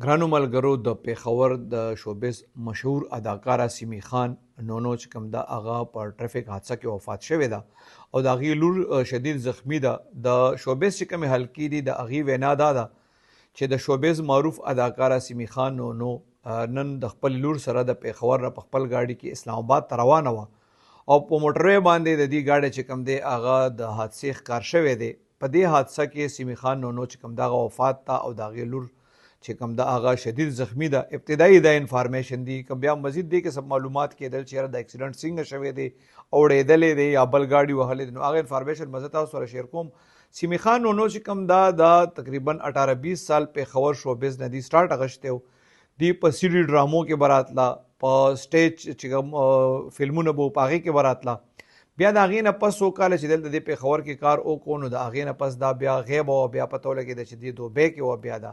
ګرانو ملګرو د پیښور د شوبز مشهور اداکاره سیمی خان نونو چې کوم ده هغه په ټریفیک حادثه کې وفات شوې ده او د هغې لور شدید زخمی ده. د شوبز چې کومې حلقې دي د هغې وینا دا ده چې د شوبز معروف اداکاره سیمی خان نونو نن د خپل لور سره د پیښور نه په خپل ګاډي کې اسلام آباد ته روانه وه او په موټروی باندې د دې ګاډي چې کوم دی هغه د حادثې ښکار شوی دی. په دې حادثه کې سیمی خان نونو چې کوم ده هغه وفات ته او د هغې لور چې کوم ده هغه شدید زخمی ده. ابتدایي دا انفارمیشن دی که بیا مزید دی کې سب معلومات کېدل چې یاره د اکسیډنټ څنګه شوی دی اوړېدلی دی یا بل ګاډي وهلی دی نو هغه انفارمیشن به زه تاسو سره شیر کوم. سیمی خان نونو چې کوم ده دا تقریبا 18-20 سال پیښور شوبز نه دی سټارټ اغشتی و. دی په سي ډي ډرامو کې به راتله، په سټیج چې کوم فلمونه به په هغې کې به راتله. بیا د هغې نه پس څو کاله چې دلته دې پیښور کې کار وکړو نو د هغې نه پس دا بیا غیبه وه، بیا پته ولګېده چې دې دوبۍ کې وه. بیا دا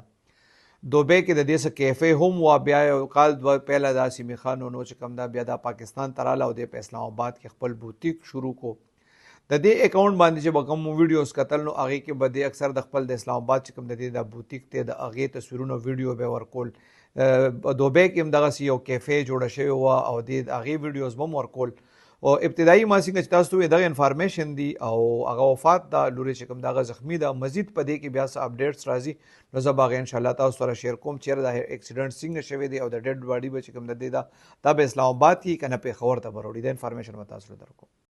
دوبۍ کې د دې څه کیفې هم وه. بیا یو کال دوه پهله دا سیمی خان نونو چې کوم ده بیا دا پاکستان ته راله او دی په اسلام آباد کې خپل بوتیک شروع کو. د دې اکاونټ باندې چې به کوم ویډیوز کتل نو هغې کې به دی اکثر د خپل د اسلام آباد چې کوم د دې دا بوتیک دی د هغې تصویرونه ویډیو به ورکول. دوبۍ کې هم دغسې یو کیفې جوړه شوې وه او د هغې ویډیوز به هم ورکول. او ابتدایي ما څنګه چې تاسو ته دغه انفارمیشن دی او هغه وفات ده، لورې چې کوم دغه زخمی ده. مزید په دې کې بیا څه اپډیټس راځي نو زه به هغې انشاءالله تاسو سره شیر کوم چېرې دا اکسیډنټ څنګه شوی دی او د ډیډ باډي به چې کوم د دې ده دا به اسلام آباد کې که نه پیښور ته به راوړي. دا انفارمیشن به تاسو ته درکوم.